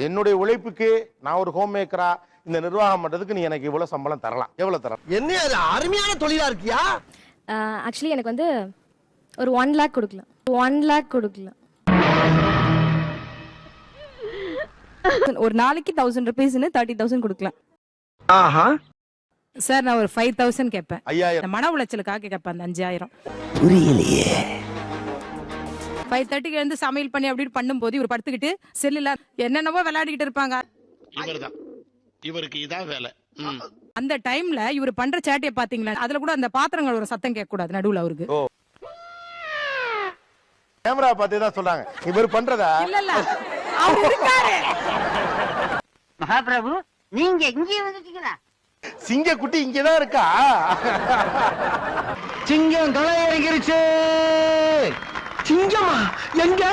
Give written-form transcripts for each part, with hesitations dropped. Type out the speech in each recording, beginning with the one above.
என்னுடைய உழைப்புக்கு நான் ஒரு ஹோம் மேக்கரா இந்த நிர்வாகம் பண்றதுக்கு நீ எனக்கு இவ்வளவு சம்பளம் தரலாம். எவ்வளவு தரலாம்? என்ன அது அருமையான தொழிலா இருக்கியா? ஆக்சுவலி எனக்கு வந்து ஒரு 1 lakh கொடுக்கலாம். 1 lakh கொடுக்கலாம். ஒரு நாளைக்கு 1000 rupeesன்னு 30,000 கொடுக்கலாம். ஆஹா. சார் நான் ஒரு 5,000 கேட்பேன். 5000 மன உளைச்சலுக்காக கேட்பேன் அந்த 5,000. புரியலையே. 5:30க்கு எழுந்து சமையல் பண்ணி அப்படி பண்ணும்போது இவர் படுத்துக்கிட்டு செல்லுல என்னென்னவோ விளையாடிக்கிட்டு இருப்பாங்க. இவருக்கு இதான் வேலை. அந்த டைம்ல இவர் பண்ற சேட்டையை பாத்தீங்களா? அதுல கூட அந்த பாத்திரங்கள் ஒரு சத்தம் கேட்க கூடாது நடுவுல அவருக்கு. கேமரா பார்த்து தான் சொல்றாங்க இவர் பண்றதா? இல்ல அவர் இருக்காரு. மகாபிரபு நீங்க இங்கே வந்துட்டீங்களா? சிங்க குட்டி இங்கதான் இருக்கா? சிங்கம் களை இறங்கிருச்சு. சிங்கமா எங்க?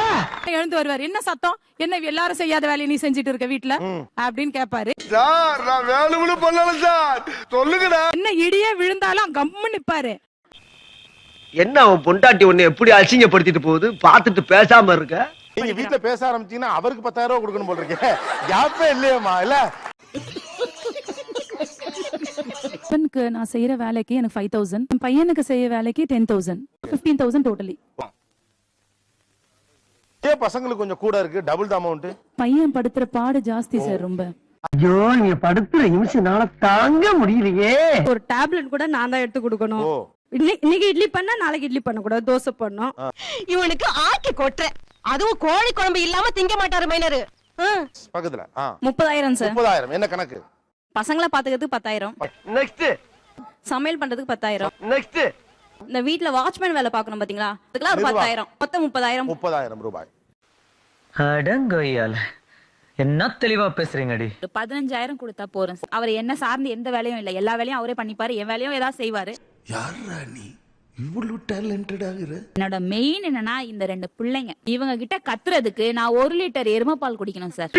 எழுந்து வருவார். என்ன சத்தம்? என்ன எல்லாரும் செய்யாத வேலையை நீ செஞ்சுட்டு இருக்க வீட்டுல அப்படின்னு கேட்பாரு. சார் நான் வேணும்னு பண்ணல சார். சொல்லுங்கடா. என்ன இடியே விழுந்தாலும் கம்மு நிப்பாரு. என்ன அவன் பொண்டாட்டி உன்னை எப்படி அசிங்கப்படுத்திட்டு போகுது பார்த்துட்டு பேசாம இருக்க? நீங்க வீட்டுல பேச ஆரம்பிச்சீங்கன்னா அவருக்கு 10,000 ரூபாய் கொடுக்கணும் போல இருக்கு. யாப்பே இல்லையம்மா இல்ல. ஹஸ்பண்டுக்கு நான் செய்யற வேலைக்கு எனக்கு 5,000, என் பையனுக்கு செய்ய வேலைக்கு 10,000, 15,000 டோட்டலி. பசங்களுக்கு கொஞ்சம் கூட இருக்கு, டபுள் த அமௌண்ட். பையன் படுத்துற பாடு ஜாஸ்தி சார் ரொம்ப. ஐயோ நீங்க படுத்துற நிமிஷம்னால தாங்க முடியலையே. ஒரு டேப்லெட் கூட நான் தான் எடுத்து கொடுக்கணும். இன்னைக்கு இட்லி பண்ணா நாளைக்கு இட்லி பண்ண கூடாது, தோசை பண்ணும். இவனுக்கு ஆக்கி கொட்டுற, அதுவும் கோழி குழம்பு இல்லாம திங்க மாட்டாரு மைனரு. பக்கத்துல 30,000 சார். 30,000 என்ன கணக்கு? பசங்களை பாத்துக்கிறதுக்கு 10,000. நெக்ஸ்ட். சமையல் பண்றதுக்கு 10,000. நெக்ஸ்ட். இந்த வீட்ல வாட்ச்மேன் வேலை பார்க்கணும் பாத்தீங்களா, அதுக்கெல்லாம் ஒரு 10,000. மொத்தம் 30,000. 30,000 ரூபாய். அடங்கோயால என்ன தெளிவா பேசுறீங்கடி. 15,000 கொடுத்தா போறேன். அவர் என்ன சார்ந்து எந்த வேலையும் இல்ல, எல்லா வேலையும் அவரே பண்ணிப்பாரு, என் வேலையும் ஏதாவது செய்வாரு. யாரா நீ இவ்வளவு டேலண்டடா இரு? என்னோட மெயின் என்னன்னா இந்த 2 பிள்ளைங்க இவங்க கிட்ட கத்துறதுக்கு நான் 1 லிட்டர் எருமைப்பால் குடிக்கணும் சார்.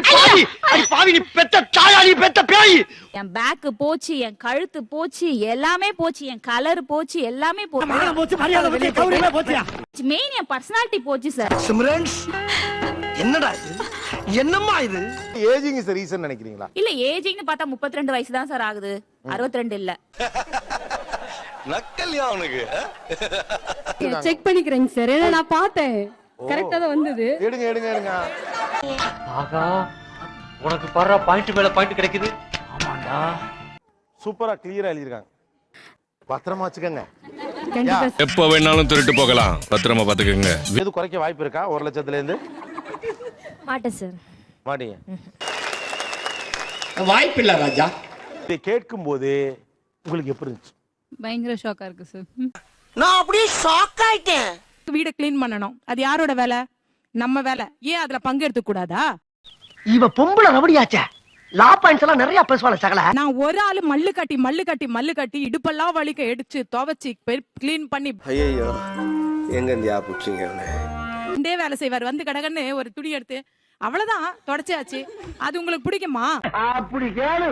பாவி நீ பெத்த தாயாளி பெத்த பேய். என் பேக் போச்சு, என் கழுத்து போச்சு, எல்லாமே போச்சு, என் கலர் போச்சு, எல்லாமே போச்சு. மெயின் என் பர்சனாலிட்டி போச்சு சார். சிம்ரன்ஸ் என்னடா இது? என்னம்மா இது? ஏஜிங் இஸ் தி ரீசன் நினைக்கிறீங்களா? இல்ல ஏஜிங்னு பார்த்தா 32 வயசு தான் சார் ஆகுது, 62 இல்ல. நக்கல்யா அவனுக்கு. செக் பண்ணிக்கிறேங்க சார், ஏன்னா நான் பார்த்தேன் கரெக்ட்டா தான் வந்தது. எடுங்க. ஆகா உனக்கு பர்ற பாயிண்ட் மேல பாயிண்ட் கிடைக்குது. ஆமாடா சூப்பரா கிளியரா எழுதி இருக்காங்க. பத்திரமா வச்சுக்கங்க. எப்ப வேணாலும் திருட்டு போகலாம், பத்திரமா பாத்துக்கங்க. எது குறைக்க வாய்ப்பு இருக்கா 1 லட்சத்துல இருந்து? மாட்டேன் சார். மாட்டீங்க. வாய்ப்பு இல்ல ராஜா. இதை கேட்கும் போது உங்களுக்கு எப்படி இருந்துச்சு? பயங்கர ஷாக்கா இருக்கு சார். நான் அப்படியே ஷாக் ஆயிட்டேன். வீட க்ளீன் பண்ணணும், அது யாரோட வேலை? நம்ம வேலை. ஏன் அதுல பங்கெடுத்து கூடாதா? இவ பொம்பளை ரபடியாச்சே. லா பாயிண்ட்ஸ் எல்லாம் நிறைய பேசுவாள சகல. நான் ஒரு ஆளு மல்லு கட்டி இடுப்பெல்லாம் வலிக்க எடுத்து துவைச்சு க்ளீன் பண்ணி ஐயோ எங்க இந்தியா புடிச்சீங்க அவனை. இந்த வேலை செய்வார். வந்து கடகன்னு ஒரு துணி எடுத்து அவ்வளவுதான் தொடச்சாச்சு. அது உங்களுக்கு பிடிக்குமா? அப்படி கேளு.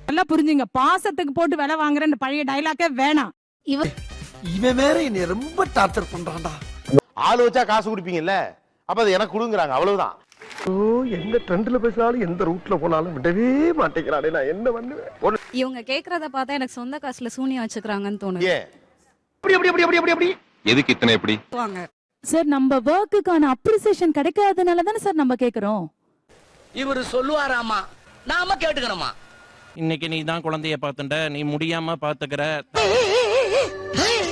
நல்லா புரிஞ்சுங்க. பாசத்துக்கு போட்டு வேலை வாங்குறேன்னு பழைய டைலாக்கே வேணாம். இவன் வேற என்ன ரொம்ப டார்ச்சர் பண்றான்டா. ஆள் வச்சா காசு கொடுப்பீங்கல்ல, அப்ப அது எனக்கு கொடுங்கறாங்க, அவ்வளவுதான். ஓ எந்த ட்ரெண்ட்ல பேசினாலும் எந்த ரூட்ல போனாலும் விடவே மாட்டேங்கிறானே, நான் என்ன பண்ணுவேன்? இவங்க கேக்குறத பார்த்தா எனக்கு சொந்த காசுல சூனியம் வச்சுக்கறாங்கன்னு தோணுது. ஏன் அப்படி எதுக்கு இத்தனை எப்படி? சார் நம்ம ஒர்க்குக்கான அப்ரிசியேஷன் கிடைக்காதனால தானே சார் நம்ம கேக்குறோம். இவரு சொல்லுவாராமா, நாம கேட்டுக்கணுமா? இன்னைக்கு நீ தான் குழந்தைய பாத்துட்ட, நீ முடியாம பாத்துக்கிற,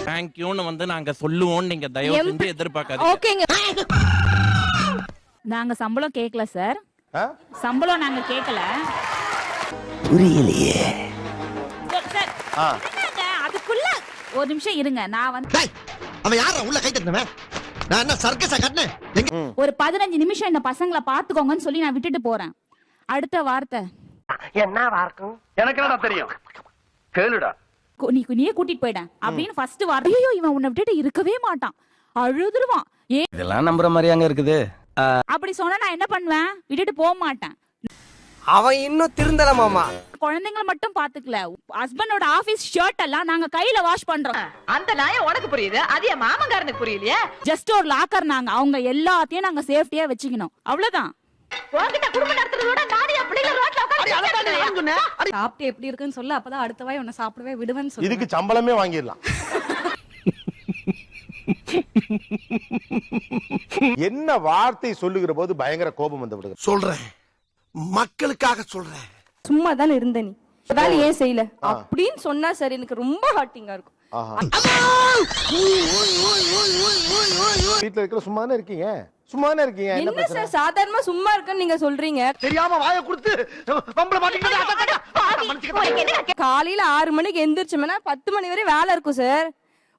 தேங்க்யூன்னு வந்து நாங்க சொல்லுவோம், நீங்க தயவு செஞ்சு எதிர்பார்க்காதீங்க. ஓகேங்க. நாங்க சம்பளம் கேட்கல சார். சம்பளம் நாங்க கேட்கல. புரியலையே. அதுக்குள்ள ஒரு நிமிஷம் இருங்க. நான் வந்து அவன் யாரா உள்ள கை தட்டினவன்? நான் என்ன சர்க்கஸா கட்டனேன்? ஒரு 15 நிமிஷம் இந்த பசங்களை பாத்துக்கோங்கன்னு சொல்லி நான் விட்டுட்டு போறேன். அடுத்த வார்த்தை என்ன வார்க்கும்? எனக்கு என்னடா தெரியும்? கேளுடா. நீயே கூட்டிட்டு போயிட்டேன் அப்படின்னு ஃபர்ஸ்ட் வார்த்தை. ஐயோ இவன் உன்னை விட்டுட்டு இருக்கவே மாட்டான், அழுதுருவான். இதெல்லாம் நம்புற மாதிரியாங்க இருக்குது. அப்படி சொன்னா நான் என்ன பண்ணுவேன்? விட்டுட்டு போக மாட்டேன். அவன் இன்னும் திருந்தல மாமா. குழந்தைங்களை மட்டும் பாத்துக்கல, ஹஸ்பண்டோட ஆபீஸ் ஷர்ட் எல்லாம் நாங்க கையில வாஷ் பண்றோம். அந்த நாயம் உனக்கு புரியுது, அது என் மாமங்காரனுக்கு புரியலையே. ஜஸ்ட் ஒரு லாக்கர், நாங்க அவங்க எல்லாத்தையும் நாங்க சேஃப்டியா வச்சுக்கணும், அவ்வளவுதான். உன்கிட்ட குடும்பம் நடத்துறத விட நானே என் பிள்ளைகளை ரோட்ல உட்கார்ந்து சாப்பிட்டு எப்படி இருக்குன்னு சொல்ல அப்பதான் அடுத்த வாய் உன்னை சாப்பிடவே விடுவேன்னு சொல்லு. இதுக்கு சம்பளமே வாங்கிடலாம். என்ன வார்த்தை சொல்லுகிற போது பயங்கர கோபம் வந்து விடுது. சொல்றேன், மக்களுக்காக சொல்றேன். சும்மா தானே இருந்த நீ வேலை ஏன் செய்யல அப்படின்னு சொன்னா சரி எனக்கு ரொம்ப ஹார்ட்டிங்கா இருக்கும். வீட்டுல இருக்கிற சும்மா தானே இருக்கீங்க, சும்மா தானே இருக்கீங்க. என்ன என்ன பிரச்சனை? சார் சாதாரணமா சும்மா இருக்குன்னு நீங்க சொல்றீங்க. தெரியாம வாயை கொடுத்து பம்பள மாட்டிக்கிட்டு காலையில 6 மணிக்கு எந்திரிச்சோம்னா 10 மணி வரை வேலை இருக்கும் சார்.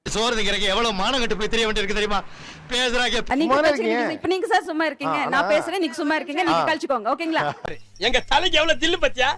சோறு திங்கிறக்கு எவ்வளவு மானம் கட்டு போய் தெரிய வேண்டியிருக்கு தெரியுமா? பேசுறாங்க. நீங்க சும்மாவே பிரச்சனை இருக்கீங்க. இல்ல. இப்ப நீங்க சார் சும்மா இருக்கீங்க, நான் பேசுறேன், நீங்க சும்மா இருக்கீங்க, நீங்க கழிச்சுக்கோங்க. ஓகேங்களா? எங்க தலைக்கு எவ்வளவு தில்லு பத்தியா?